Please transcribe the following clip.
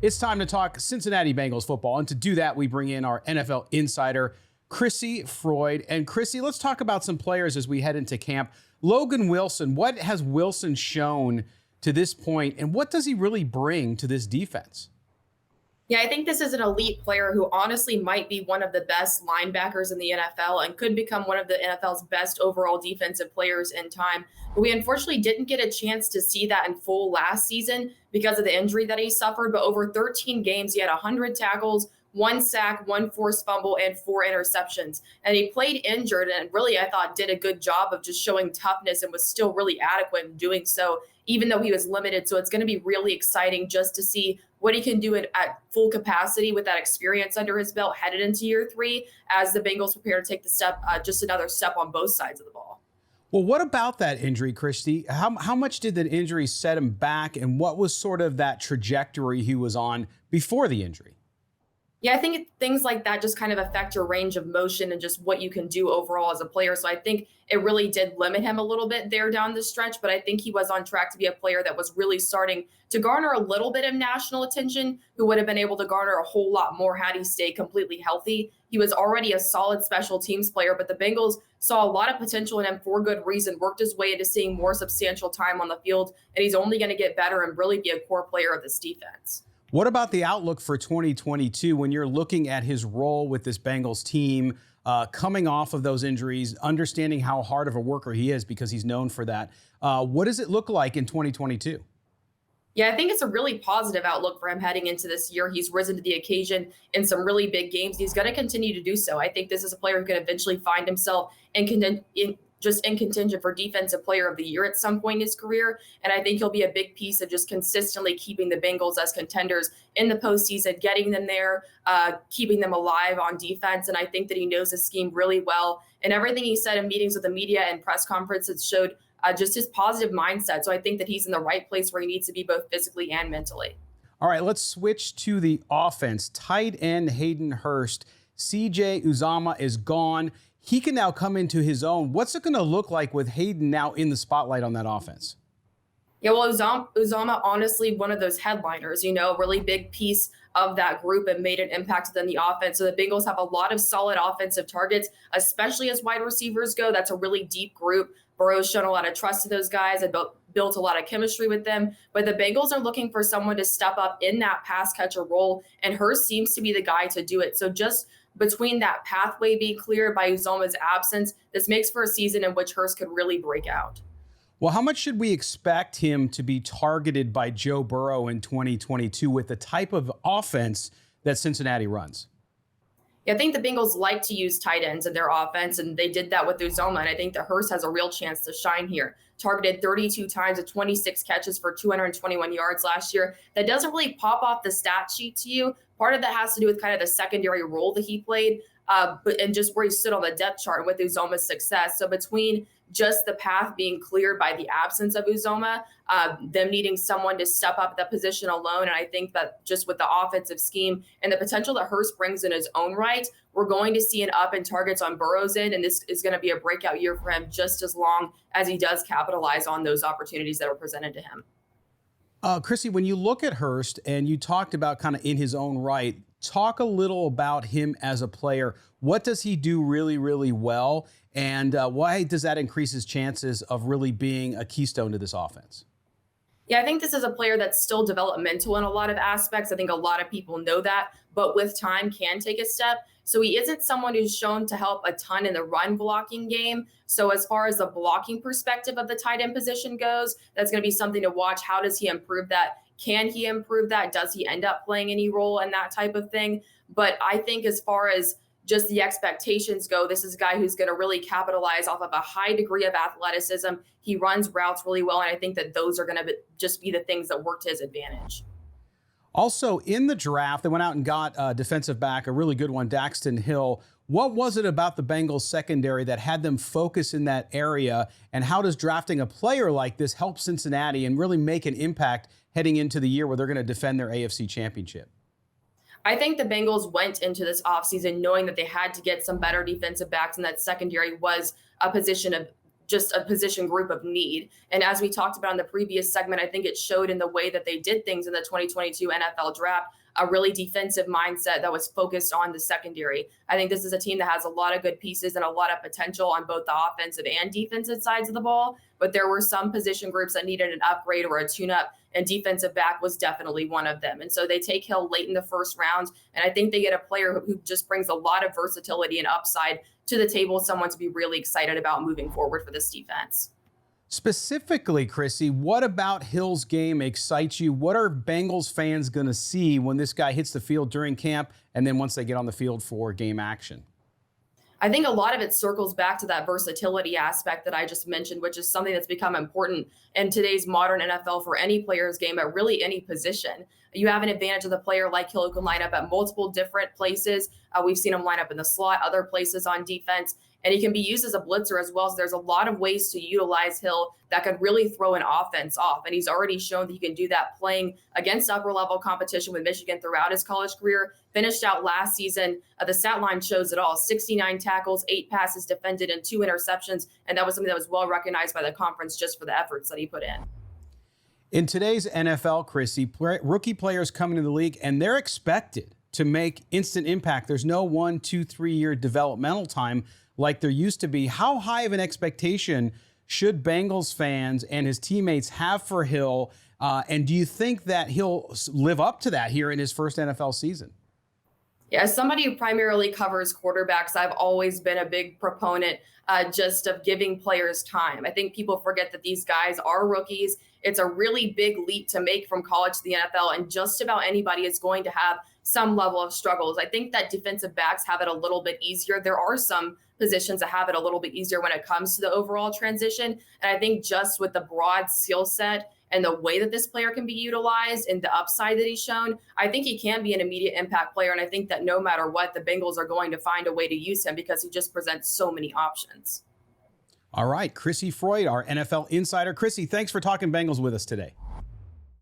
It's time to talk Cincinnati Bengals football. And to do that, we bring in our NFL insider, Crissy, Froyd. And Crissy, let's talk about some players as we head into camp. Logan Wilson, what has Wilson shown to this point, and what does he really bring to this defense? Yeah, I think this is an elite player who honestly might be one of the best linebackers in the NFL and could become one of the NFL's best overall defensive players in time. But we unfortunately didn't get a chance to see that in full last season because of the injury that he suffered. But over 13 games, he had 100 tackles, 1 sack, 1 forced fumble, and 4 interceptions. And he played injured and really, I thought, did a good job of just showing toughness and was still really adequate in doing so, even though he was limited. So it's going to be really exciting just to see what he can do at full capacity with that experience under his belt headed into year 3 as the Bengals prepare to take the step, just another step on both sides of the ball. Well, what about that injury, Crissy? How much did that injury set him back, and what was sort of that trajectory he was on before the injury? Yeah, I think things like that just kind of affect your range of motion and just what you can do overall as a player. So I think it really did limit him a little bit there down the stretch, but I think he was on track to be a player that was really starting to garner a little bit of national attention, who would have been able to garner a whole lot more had he stayed completely healthy. He was already a solid special teams player, but the Bengals saw a lot of potential in him for good reason, worked his way into seeing more substantial time on the field, and he's only going to get better and really be a core player of this defense. What about the outlook for 2022 when you're looking at his role with this Bengals team, coming off of those injuries, understanding how hard of a worker he is because he's known for that? What does it look like in 2022? Yeah, I think it's a really positive outlook for him heading into this year. He's risen to the occasion in some really big games. He's going to continue to do so. I think this is a player who can eventually find himself in contention for Defensive Player of the Year at some point in his career. And I think he'll be a big piece of just consistently keeping the Bengals as contenders in the postseason, getting them there, keeping them alive on defense. And I think that he knows his scheme really well. And everything he said in meetings with the media and press conferences showed just his positive mindset. So I think that he's in the right place where he needs to be both physically and mentally. All right, let's switch to the offense. Tight end Hayden Hurst. CJ Uzomah is gone. He can now come into his own. What's it going to look like with Hayden now in the spotlight on that offense? Yeah, well, Uzomah, honestly, one of those headliners, a really big piece of that group and made an impact on the offense. So the Bengals have a lot of solid offensive targets, especially as wide receivers go. That's a really deep group. Burrow's shown a lot of trust to those guys and built a lot of chemistry with them. But the Bengals are looking for someone to step up in that pass catcher role, and Hurst seems to be the guy to do it. So just between that pathway being cleared by Uzomah's absence, this makes for a season in which Hurst could really break out. Well, how much should we expect him to be targeted by Joe Burrow in 2022 with the type of offense that Cincinnati runs? Yeah, I think the Bengals like to use tight ends in their offense, and they did that with Uzomah, and I think that Hurst has a real chance to shine here. Targeted 32 times with 26 catches for 221 yards last year. That doesn't really pop off the stat sheet to you. Part of that has to do with kind of the secondary role that he played, and just where he stood on the depth chart with Uzomah's success. So between just the path being cleared by the absence of Uzomah, them needing someone to step up that position alone. And I think that just with the offensive scheme and the potential that Hurst brings in his own right, we're going to see an up in targets on Burrow's end. And this is going to be a breakout year for him just as long as he does capitalize on those opportunities that are presented to him. Crissy, when you look at Hurst and you talked about kind of in his own right, talk a little about him as a player. What does he do really, really well? And why does that increase his chances of really being a keystone to this offense? Yeah, I think this is a player that's still developmental in a lot of aspects. I think a lot of people know that, but with time can take a step. So he isn't someone who's shown to help a ton in the run blocking game. So as far as the blocking perspective of the tight end position goes, that's going to be something to watch. How does he improve that? Can he improve that? Does he end up playing any role in that type of thing? But I think as far as just the expectations go, this is a guy who's going to really capitalize off of a high degree of athleticism. He runs routes really well, and I think that those are going to just be the things that work to his advantage. Also, in the draft, they went out and got a defensive back, a really good one, Dax Hill. What was it about the Bengals secondary that had them focus in that area? And how does drafting a player like this help Cincinnati and really make an impact heading into the year where they're going to defend their AFC championship? I think the Bengals went into this offseason knowing that they had to get some better defensive backs, and that secondary was a position of just a position group of need. And as we talked about in the previous segment, I think it showed in the way that they did things in the 2022 NFL draft, a really defensive mindset that was focused on the secondary. I think this is a team that has a lot of good pieces and a lot of potential on both the offensive and defensive sides of the ball, but there were some position groups that needed an upgrade or a tune-up, and defensive back was definitely one of them. And so they take Hill late in the first round, and I think they get a player who just brings a lot of versatility and upside to the table, someone to be really excited about moving forward for this defense. Specifically, Crissy, what about Hill's game excites you? What are Bengals fans going to see when this guy hits the field during camp and then once they get on the field for game action? I think a lot of it circles back to that versatility aspect that I just mentioned, which is something that's become important in today's modern NFL for any player's game at really any position. You have an advantage of the player like Hill, who can line up at multiple different places. We've seen him line up in the slot, other places on defense, and he can be used as a blitzer as well. So there's a lot of ways to utilize Hill that could really throw an offense off. And he's already shown that he can do that playing against upper level competition with Michigan throughout his college career. Finished out last season. The stat line shows it all: 69 tackles, 8 passes defended, and 2 interceptions. And that was something that was well recognized by the conference just for the efforts that he put in. In today's NFL, Crissy, rookie players come into the league and they're expected to make instant impact. There's no 1, 2, 3 year developmental time like there used to be. How high of an expectation should Bengals fans and his teammates have for Hill? And do you think that he'll live up to that here in his first NFL season? Yeah, as somebody who primarily covers quarterbacks, I've always been a big proponent just of giving players time. I think people forget that these guys are rookies. It's a really big leap to make from college to the NFL, and just about anybody is going to have some level of struggles. I think that defensive backs have it a little bit easier. There are some positions that have it a little bit easier when it comes to the overall transition. And I think just with the broad skill set and the way that this player can be utilized and the upside that he's shown, I think he can be an immediate impact player. And I think that no matter what, the Bengals are going to find a way to use him because he just presents so many options. All right, Crissy Froyd, our NFL insider. Crissy, thanks for talking Bengals with us today.